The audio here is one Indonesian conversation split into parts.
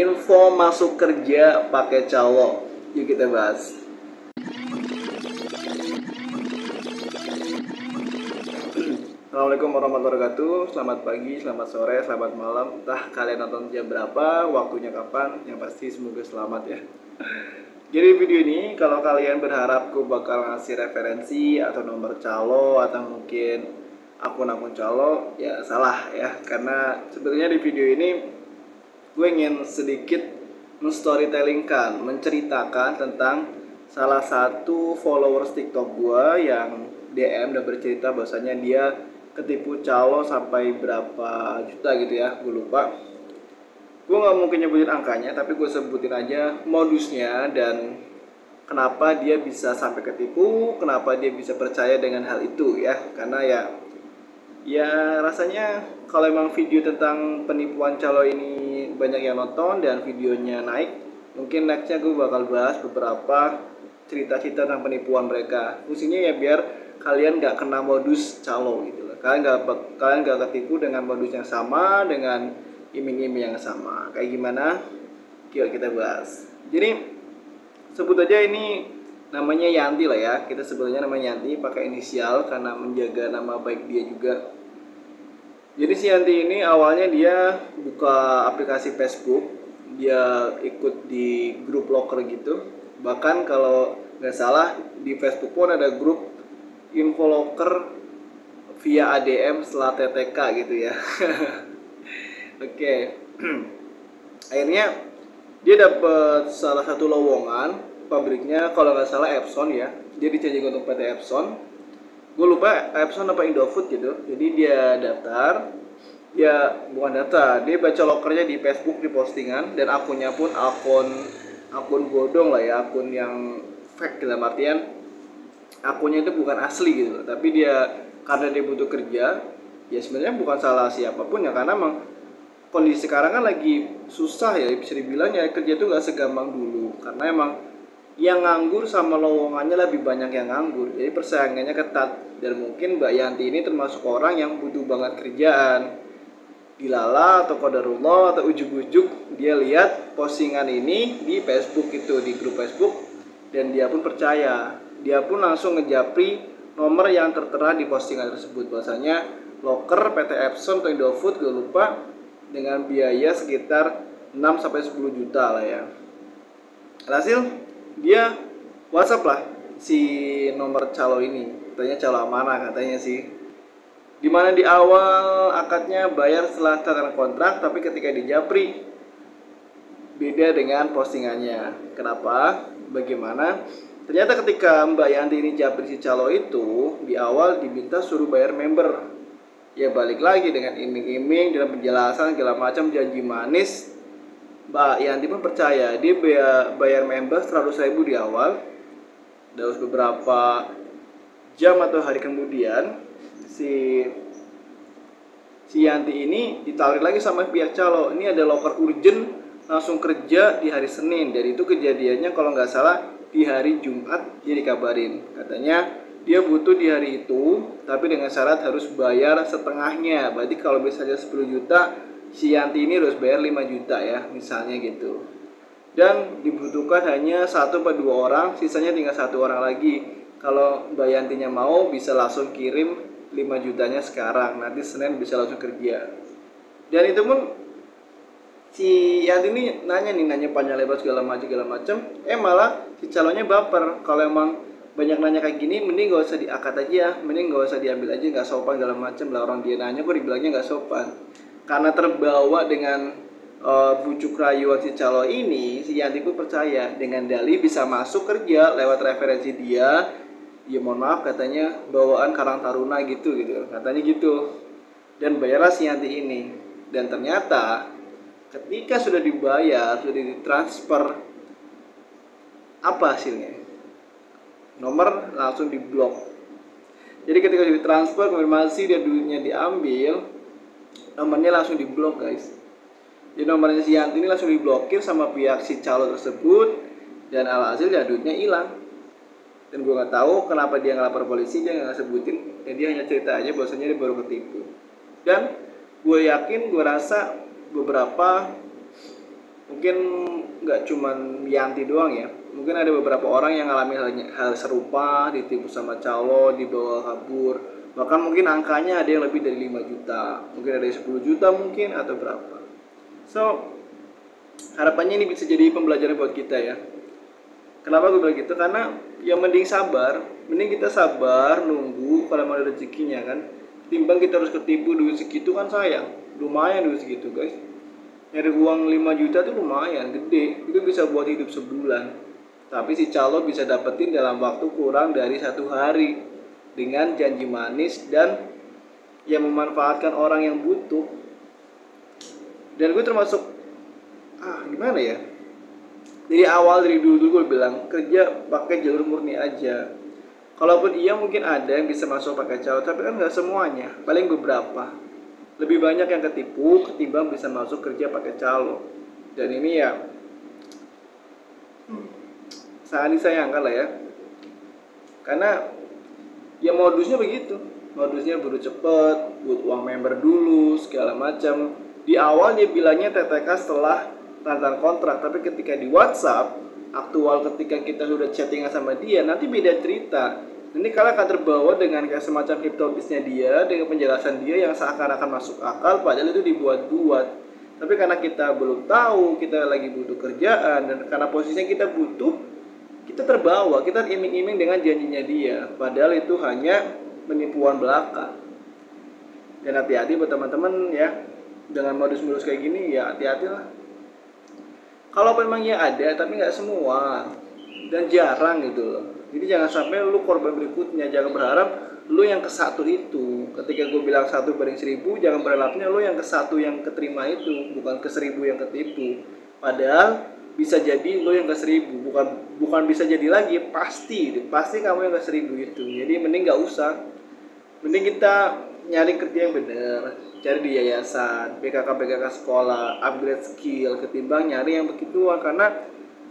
Info masuk kerja pakai calo. Yuk kita bahas. Assalamualaikum warahmatullahi wabarakatuh. Selamat pagi, selamat sore, selamat malam. Entah kalian nonton jam berapa, waktunya kapan, yang pasti semoga selamat ya. Jadi video ini kalau kalian berharap gue bakal ngasih referensi atau nomor calo atau mungkin akun-akun calo, ya salah ya. Karena sebenarnya di video ini gue ingin sedikit men-storytellingkan, menceritakan tentang salah satu followers TikTok gue yang DM dan bercerita bahwasanya dia ketipu calo sampai berapa juta gitu ya, gue lupa. Gue nggak mungkin nyebutin angkanya, tapi gue sebutin aja modusnya dan kenapa dia bisa sampai ketipu, kenapa dia bisa percaya dengan hal itu ya. Karena ya rasanya kalau emang video tentang penipuan calo ini banyak yang nonton dan videonya naik, mungkin nextnya gue bakal bahas beberapa cerita-cerita tentang penipuan mereka. Fungsinya ya biar kalian nggak kena modus calo gitu loh. Kalian nggak ketipu dengan modus yang sama, dengan iming-iming yang sama. Kayak gimana? Yuk kita bahas. Jadi sebut aja ini namanya Yanti lah ya. Kita sebutnya namanya Yanti pakai inisial karena menjaga nama baik dia juga. Jadi si Yanti ini awalnya dia buka aplikasi Facebook, dia ikut di grup loker gitu. Bahkan kalau nggak salah di Facebook pun ada grup info loker via ADM setelah TTK gitu ya. Oke. Akhirnya dia dapat salah satu lowongan pabriknya kalau nggak salah Epson ya. Dia dicajing untuk PT Epson. Gue lupa Epson apa Indofood gitu. Jadi dia daftar. Dia bukan daftar, dia baca lokernya di Facebook di postingan dan akunnya pun akun bodong lah ya, akun yang fake dalam artian akunnya itu bukan asli gitu. Tapi dia karena dia butuh kerja, ya sebenarnya bukan salah siapapun ya, karena emang kondisi sekarang kan lagi susah ya, bisa dibilang ya kerja itu nggak segampang dulu karena emang yang nganggur sama lowongannya lebih banyak yang nganggur, jadi persaingannya ketat. Dan mungkin Mbak Yanti ini termasuk orang yang butuh banget kerjaan. Dilala atau qadarullah atau ujuk-ujuk dia lihat postingan ini di Facebook itu, di grup Facebook, dan dia pun percaya. Dia pun langsung ngejapri nomor yang tertera di postingan tersebut bahwasanya loker PT Epson atau Indofood gue lupa, dengan biaya sekitar 6-10 juta lah ya. Alhasil dia WhatsApp lah si nomor calo ini, katanya calo amanah katanya sih. Dimana di awal akadnya bayar setelah tanda kontrak, tapi ketika di japri beda dengan postingannya. Kenapa? Bagaimana? Ternyata ketika Mbak Yanti ini japri si calo itu, di awal diminta suruh bayar member. Ya balik lagi dengan iming-iming dalam penjelasan segala macam janji manis. Mbak Yanti pun percaya, dia bayar member 100.000 di awal. Dan beberapa jam atau hari kemudian si Yanti ini ditawarin lagi sama pihak calo, ini ada loker urgent langsung kerja di hari Senin, dan itu kejadiannya kalau nggak salah di hari Jumat dia dikabarin. Katanya dia butuh di hari itu, tapi dengan syarat harus bayar setengahnya. Berarti kalau misalnya 10 juta, si Yanti ini harus bayar 5 juta ya, misalnya gitu. Dan dibutuhkan hanya 1-2 orang, sisanya tinggal 1 orang lagi. Kalau Mbak Yantinya mau bisa langsung kirim 5 jutanya sekarang, nanti Senin bisa langsung kerja. Dan itu pun si Yanti ini nanya panjang lebar segala macam, malah si calonnya baper. Kalau emang banyak nanya kayak gini, mending gak usah diangkat aja, mending gak usah diambil aja, gak sopan segala macam lah. Orang dia nanya kok dibilangnya gak sopan. Karena terbawa dengan bujuk rayuan si calo ini, si Yanti pun percaya dengan dalih bisa masuk kerja lewat referensi dia. Ya mohon maaf katanya bawaan Karang Taruna gitu katanya gitu. Dan bayarlah si Yanti ini. Dan ternyata ketika sudah dibayar, sudah ditransfer, apa hasilnya? Nomor langsung diblok. Jadi ketika sudah ditransfer, konfirmasi dan duitnya diambil, nomornya langsung diblok guys. Jadi nomornya si Yanti ini langsung diblokir sama pihak si calo tersebut, dan alhasil ya duitnya hilang. Dan gue nggak tahu kenapa dia nggak lapor polisi, dia nggak sebutin, dan dia hanya cerita aja bahwasanya dia baru ketipu. Dan gue yakin, gue rasa beberapa Mungkin nggak cuman Yanti doang ya, mungkin ada beberapa orang yang alami hal serupa, ditipu sama calo, dibawa kabur, bahkan mungkin angkanya ada yang lebih dari 5 juta, mungkin ada yang 10 juta mungkin, atau berapa. So harapannya ini bisa jadi pembelajaran buat kita ya. Kenapa gue bilang gitu? Karena yang mending sabar, mending kita sabar nunggu kalau mau ada rezekinya kan. Timbang kita harus ketipu duit segitu kan sayang. Lumayan duit segitu guys. Nyari uang 5 juta tuh lumayan, gede. Itu bisa buat hidup sebulan. Tapi si calo bisa dapetin dalam waktu kurang dari 1 hari dengan janji manis dan yang memanfaatkan orang yang butuh. Dan gue termasuk gimana ya? Dari awal, dari dulu gue bilang kerja pakai jalur murni aja. Kalaupun iya mungkin ada yang bisa masuk pakai calo, tapi kan nggak semuanya, paling beberapa. Lebih banyak yang ketipu ketimbang bisa masuk kerja pakai calo. Dan ini ya sangat disayangkan lah ya. Karena ya modusnya begitu. Modusnya buru cepet, buat uang member dulu, segala macam. Di awal dia bilangnya TTK setelah tanda kontrak, tapi ketika di WhatsApp aktual ketika kita sudah chattingan sama dia, nanti beda cerita. Ini kalian akan terbawa dengan kayak semacam hipnotisnya dia, dengan penjelasan dia yang seakan-akan masuk akal, padahal itu dibuat-buat. Tapi karena kita belum tahu, kita lagi butuh kerjaan, dan karena posisinya kita butuh, kita terbawa, kita iming-iming dengan janjinya dia, padahal itu hanya penipuan belaka. Dan hati-hati buat teman-teman ya, dengan modus-modus kayak gini ya hati-hatilah. Kalau memang ya ada, tapi nggak semua dan jarang gitu loh. Jadi jangan sampai lu korban berikutnya. Jangan berharap lu yang ke-1 itu. Ketika gue bilang 1/1000, jangan berharapnya lu yang ke-1 yang keterima itu, bukan ke 1000 yang ketipu. Padahal bisa jadi lu yang ke-1000, bukan bisa jadi lagi, pasti kamu yang ke-1000 itu. Jadi mending nggak usah. Mending kita nyari kerja yang bener, cari di yayasan, PKK sekolah, upgrade skill, ketimbang nyari yang begituan. Karena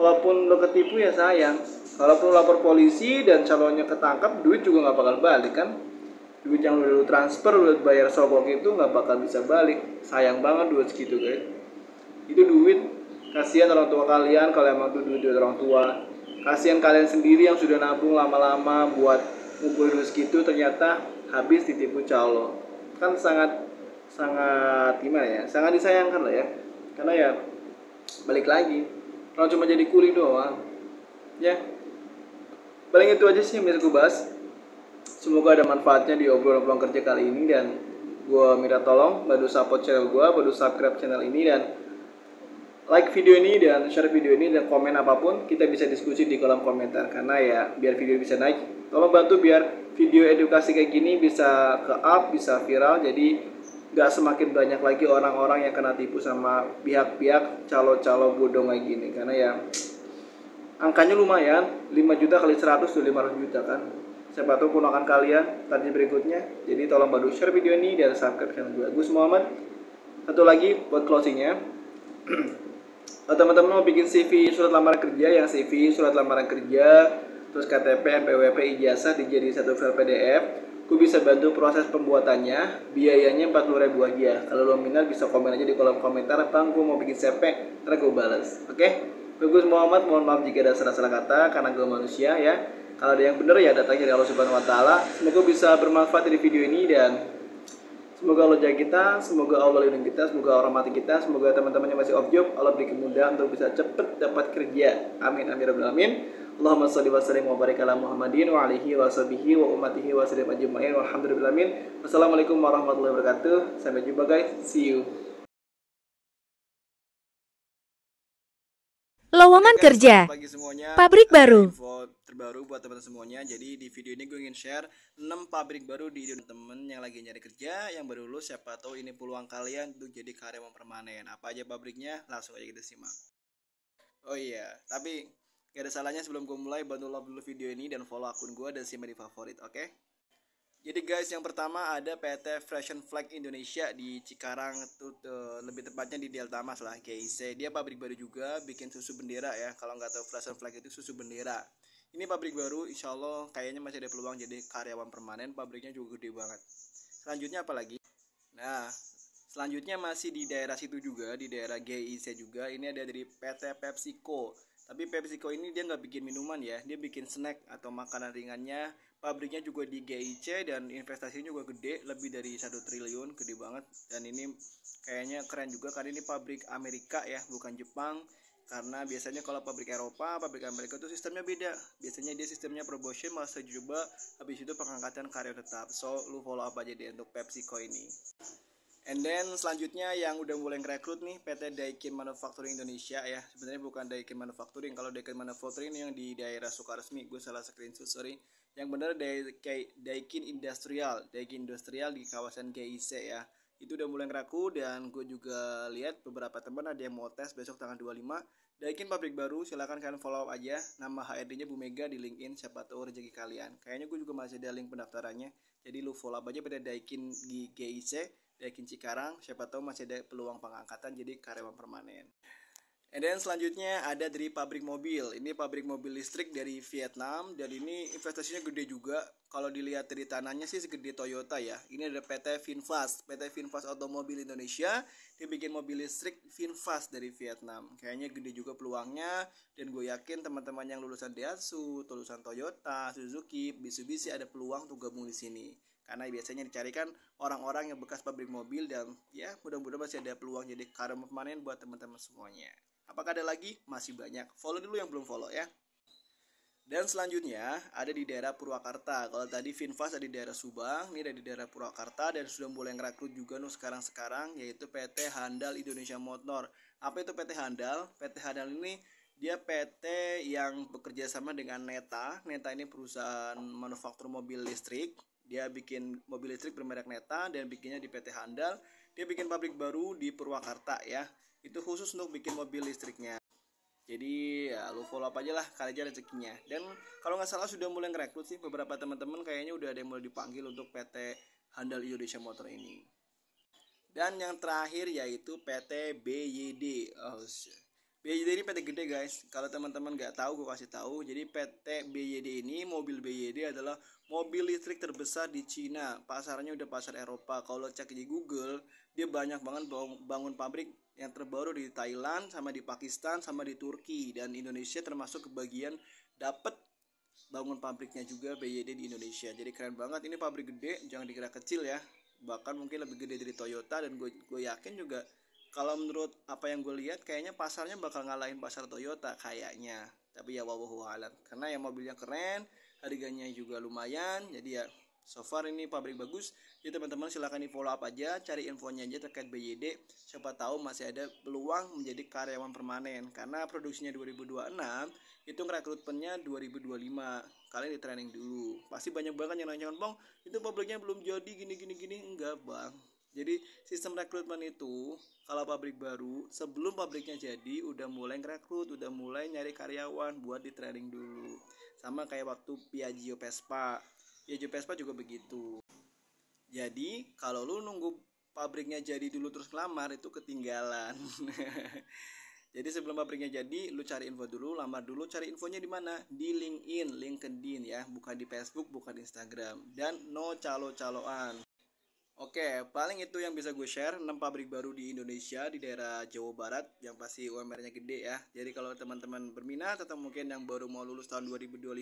kalaupun lo ketipu ya sayang. Kalaupun lo lapor polisi dan calonnya ketangkap, duit juga nggak bakal balik kan. Duit yang lo transfer, lo bayar sogok itu nggak bakal bisa balik. Sayang banget duit segitu guys. Itu duit, kasihan orang tua kalian kalau emang itu duit orang tua. Kasihan kalian sendiri yang sudah nabung lama-lama buat ngumpulin duit segitu, ternyata habis ditipu calo. Kan sangat gimana ya, sangat disayangkan lah ya. Karena ya balik lagi, kalau cuma jadi kuli doang ya. Paling itu aja sih yang bisa gue bahas. Semoga ada manfaatnya di obrolan pulang kerja kali ini. Dan gue minta tolong bantu support channel gue, bantu subscribe channel ini, dan like video ini dan share video ini, dan komen apapun kita bisa diskusi di kolom komentar. Karena ya biar video bisa naik, tolong bantu biar video edukasi kayak gini bisa ke up, bisa viral. Jadi gak semakin banyak lagi orang-orang yang kena tipu sama pihak-pihak calo-calo bodong kayak gini. Karena ya angkanya lumayan, 5 juta kali 100 tuh 500 juta kan. Siapa tahu ponakan kalian tadi berikutnya. Jadi tolong bantu share video ini dan subscribe channel gue. Gus Muhammad. Satu lagi buat closingnya. Teman-teman mau bikin CV surat lamaran kerja, yang CV surat lamaran kerja, terus KTP, NPWP, ijazah dijadi satu file PDF, gue bisa bantu proses pembuatannya. Biayanya 40.000 aja. Kalau lo minat bisa komen aja di kolom komentar, bang gue mau bikin CV, ntar gue balas. Oke? Gus Muhammad, mohon maaf jika ada salah-salah kata karena gue manusia ya. Kalau ada yang benar ya datangnya dari Allah Subhanahu Wa Taala. Semoga bisa bermanfaat dari video ini, dan semoga Allah jaga kita, semoga Allah lindungi kita, semoga Allah rahmati kita, semoga teman-teman yang masih off job Allah beri kemudahan untuk bisa cepat dapat kerja. Amin amin rabbil alamin. Allahumma shalli wa sallim wa barik ala Muhammadin wa alihi wa sahbihi wa ummatihi wa sallim ajma'in. Walhamdulillahi alamin. Wassalamualaikum warahmatullahi wabarakatuh. Sampai jumpa guys. See you. Lowongan kerja, Pagi semuanya, pabrik baru. Info terbaru buat teman-teman semuanya. Jadi di video ini gue ingin share 6 pabrik baru di Indonesia. Temen yang lagi nyari kerja, yang baru lulus, siapa tahu ini peluang kalian untuk jadi karyawan permanen. Apa aja pabriknya? Langsung aja kita simak. Oh iya, tapi gak ada salahnya sebelum gue mulai bantu love dulu video ini dan follow akun gue dan simak di favorit, oke? Jadi guys, yang pertama ada PT Fashion Flag Indonesia di Cikarang, lebih tepatnya di Delta Mas lah, GIC. Dia pabrik baru juga, bikin susu bendera ya. Kalau nggak tahu Fashion Flag itu susu bendera. Ini pabrik baru, insya Allah kayaknya masih ada peluang jadi karyawan permanen. Pabriknya juga gede banget. Selanjutnya apa lagi? Nah, Selanjutnya masih di daerah situ juga, di daerah GIC juga. Ini ada dari PT PepsiCo. Tapi PepsiCo ini dia nggak bikin minuman ya, dia bikin snack atau makanan ringannya. Pabriknya juga di GIC dan investasinya juga gede, lebih dari 1 triliun, gede banget. Dan ini kayaknya keren juga karena ini pabrik Amerika ya, bukan Jepang. Karena biasanya kalau pabrik Eropa, pabrik Amerika itu sistemnya beda. Biasanya dia sistemnya promotion, masa coba, habis itu pengangkatan karya tetap. So, lu follow up aja deh untuk PepsiCo ini. And then selanjutnya yang udah mulai ngerekrut nih PT Daikin Manufacturing Indonesia ya. Sebenarnya bukan Daikin Manufacturing. Kalau Daikin Manufacturing yang di daerah Sukaresmi, gue salah screenshot, sorry. Yang benar Daikin Industrial, Daikin Industrial di kawasan GIC ya. Itu udah mulai ngerekrut dan gue juga lihat beberapa teman ada yang mau tes besok tanggal 25. Daikin pabrik baru, silakan kalian follow up aja. Nama HRD-nya Bu Mega di LinkedIn, siapa tahu rezeki kalian. Kayaknya gue juga masih ada link pendaftarannya. Jadi lu follow up aja pada Daikin di GIC. Daikin Cikarang, siapa tahu masih ada peluang pengangkatan jadi karyawan permanen. And then selanjutnya ada dari pabrik mobil. Ini pabrik mobil listrik dari Vietnam dan ini investasinya gede juga. Kalau dilihat dari tanahnya sih segede Toyota ya. Ini ada PT Finfast, PT Finfast Automobil Indonesia. Dia bikin mobil listrik Finfast dari Vietnam. Kayaknya gede juga peluangnya dan gue yakin teman-teman yang lulusan Daihatsu, lulusan Toyota, Suzuki, Mitsubishi ada peluang untuk gabung di sini. Karena biasanya dicarikan orang-orang yang bekas pabrik mobil dan ya mudah-mudahan masih ada peluang jadi karyawan permanen buat teman-teman semuanya. Apakah ada lagi? Masih banyak. Follow dulu yang belum follow ya. Dan selanjutnya ada di daerah Purwakarta. Kalau tadi Finfast ada di daerah Subang, ini ada di daerah Purwakarta dan sudah mulai ngerekrut juga sekarang yaitu PT Handal Indonesia Motor. Apa itu PT Handal? PT Handal ini dia PT yang bekerja sama dengan Neta. Neta ini perusahaan manufaktur mobil listrik. Dia bikin mobil listrik bermerek Neta dan bikinnya di PT Handal. Dia bikin pabrik baru di Purwakarta ya. Itu khusus untuk bikin mobil listriknya. Jadi ya lu follow up aja lah kali aja rezekinya. Dan kalau nggak salah sudah mulai ngerekrut sih beberapa teman-teman kayaknya udah ada yang mulai dipanggil untuk PT Handal Indonesia Motor ini. Dan yang terakhir yaitu PT BYD. BYD ini PT gede guys. Kalau teman-teman nggak tahu, gue kasih tahu. Jadi PT BYD ini, mobil BYD adalah mobil listrik terbesar di Cina. Pasarnya udah pasar Eropa. Kalau cek di Google, dia banyak banget bangun pabrik yang terbaru di Thailand, sama di Pakistan, sama di Turki. Dan Indonesia termasuk kebagian dapat bangun pabriknya juga BYD di Indonesia. Jadi keren banget. Ini pabrik gede, jangan dikira kecil ya. Bahkan mungkin lebih gede dari Toyota dan gue yakin juga. Kalau menurut apa yang gue lihat kayaknya pasarnya bakal ngalahin pasar Toyota kayaknya. Tapi ya wallahu a'lam. Karena yang mobilnya keren, harganya juga lumayan. Jadi ya so far ini pabrik bagus. Jadi teman-teman silahkan di follow up aja, cari infonya aja terkait BYD. Siapa tahu masih ada peluang menjadi karyawan permanen. Karena produksinya 2026, itu rekrutmennya 2025. Kalian di training dulu. Pasti banyak banget yang nanya, "Bang, itu pabriknya belum jadi gini." Enggak, Bang. Jadi sistem rekrutmen itu kalau pabrik baru sebelum pabriknya jadi udah mulai ngerekrut, udah mulai nyari karyawan buat di training dulu. Sama kayak waktu Piaggio Vespa. Piaggio Vespa juga begitu. Jadi kalau lu nunggu pabriknya jadi dulu terus ngelamar itu ketinggalan. Jadi sebelum pabriknya jadi, lu cari info dulu, lamar dulu, cari infonya di mana? Di LinkedIn ya, bukan di Facebook, bukan di Instagram. Dan no calo-caloan. Oke, paling itu yang bisa gue share 6 pabrik baru di Indonesia di daerah Jawa Barat yang pasti UMR-nya gede ya. Jadi kalau teman-teman berminat atau mungkin yang baru mau lulus tahun 2025,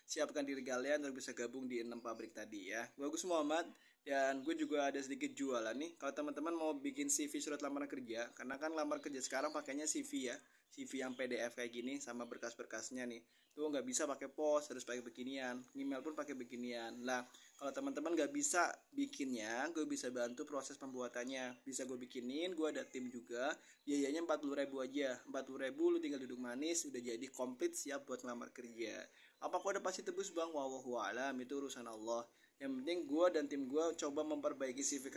siapkan diri kalian untuk bisa gabung di 6 pabrik tadi ya. Gue Agus Muhammad dan gue juga ada sedikit jualan nih. Kalau teman-teman mau bikin CV surat lamaran kerja, karena kan lamar kerja sekarang pakainya CV ya. CV yang PDF kayak gini sama berkas-berkasnya nih. Tuh nggak bisa pakai pos, harus pakai beginian. Email pun pakai beginian. Lah, kalau teman-teman nggak bisa bikinnya, gue bisa bantu proses pembuatannya. Bisa gue bikinin, gue ada tim juga. Biayanya 40.000 aja. 40.000 lu tinggal duduk manis, udah jadi komplit siap buat ngelamar kerja. Apakah udah pasti tebus bang? Wallahu a'lam, itu urusan Allah. Yang penting gue dan tim gue coba memperbaiki CV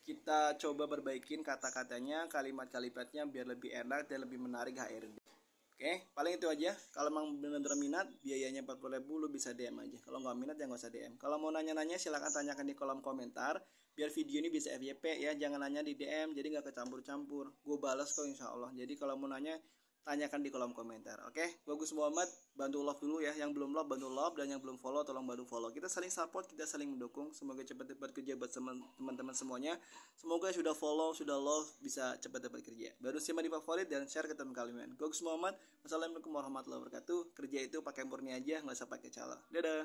kita coba perbaikin kata-katanya, kalimat-kalimatnya biar lebih enak dan lebih menarik HRD. Oke, paling itu aja. Kalau memang benar-benar minat, biayanya 40.000 lu bisa DM aja. Kalau nggak minat ya nggak usah DM. Kalau mau nanya-nanya silahkan tanyakan di kolom komentar. Biar video ini bisa FYP ya, jangan nanya di DM. Jadi nggak kecampur-campur. Gue balas kok insya Allah. Jadi kalau mau nanya tanyakan di kolom komentar. Oke, Bagus Muhammad, bantu love dulu ya. Yang belum love bantu love, dan yang belum follow tolong bantu follow. Kita saling support, kita saling mendukung. Semoga cepat dapat kerja buat teman-teman semuanya. Semoga sudah follow, sudah love bisa cepat dapat kerja. Baru simak di favorit dan share ke teman kalian. Bagus Muhammad, wassalamualaikum warahmatullahi wabarakatuh. Kerja itu pakai murni aja, nggak usah pakai calo. Dadah.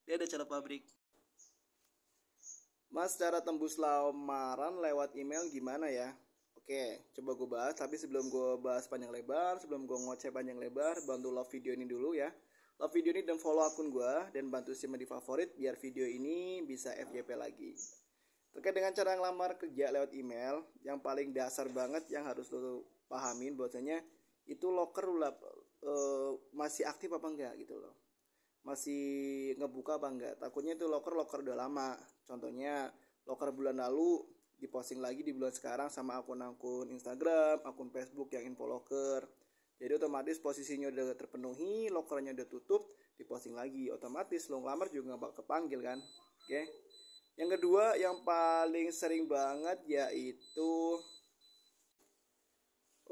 Dadah calo pabrik. Mas, cara tembus lamaran lewat email gimana ya? Oke, coba gue bahas. Tapi sebelum gue bahas panjang lebar, sebelum gue ngoceh panjang lebar, bantu love video ini dulu ya. Love video ini dan follow akun gue, dan bantu simak di favorit biar video ini bisa FYP lagi. Terkait dengan cara ngelamar kerja lewat email, yang paling dasar banget yang harus lo pahamin bahwasanya itu loker masih aktif apa enggak gitu loh. Masih ngebuka apa enggak. Takutnya itu loker udah lama. Contohnya loker bulan lalu diposting lagi di bulan sekarang sama akun-akun Instagram, akun Facebook yang info loker. Jadi otomatis posisinya udah terpenuhi, lokernya udah tutup, diposting lagi. Otomatis lo ngelamar juga gak bakal kepanggil kan. Oke. Yang kedua yang paling sering banget yaitu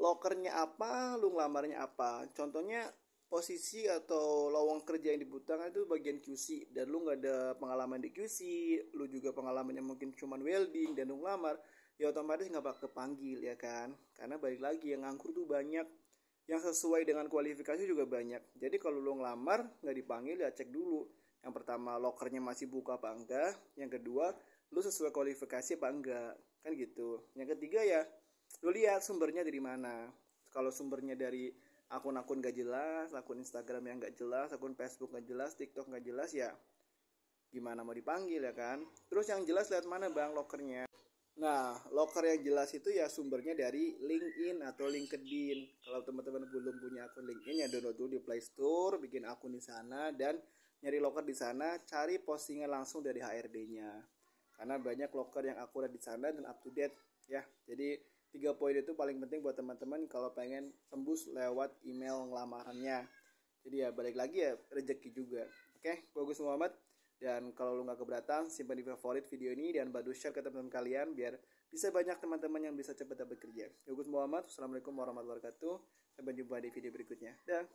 lokernya apa, lu ngelamarnya apa. Contohnya posisi atau lowongan kerja yang dibutuhkan itu bagian QC dan lu nggak ada pengalaman di QC, lu juga pengalamannya mungkin cuma welding dan lu ngelamar, ya otomatis nggak bakal kepanggil ya kan. Karena balik lagi yang nganggur tuh banyak, yang sesuai dengan kualifikasi juga banyak. Jadi kalau lu ngelamar nggak dipanggil ya cek dulu. Yang pertama lokernya masih buka apa enggak, yang kedua lu sesuai kualifikasi apa enggak, kan gitu. Yang ketiga ya lu lihat sumbernya dari mana. Kalau sumbernya dari akun-akun gak jelas, akun Instagram yang gak jelas, akun Facebook gak jelas, TikTok gak jelas, ya gimana mau dipanggil ya kan. Terus yang jelas lihat mana bang lokernya. Nah, loker yang jelas itu ya sumbernya dari LinkedIn atau LinkedIn. Kalau teman-teman belum punya akun LinkedIn ya download dulu di Play Store, bikin akun di sana dan nyari loker di sana, cari postingan langsung dari HRD-nya. Karena banyak loker yang akurat di sana dan up to date ya. Jadi 3 poin itu paling penting buat teman-teman kalau pengen tembus lewat email ngelamarannya. Jadi ya balik lagi ya rezeki juga. Oke, Bagus Muhammad. Dan kalau lu gak keberatan, simpan di favorit video ini dan bantu share ke teman-teman kalian biar bisa banyak teman-teman yang bisa cepat dapat kerja. Bagus Muhammad, Assalamualaikum warahmatullahi wabarakatuh. Sampai jumpa di video berikutnya. Dah.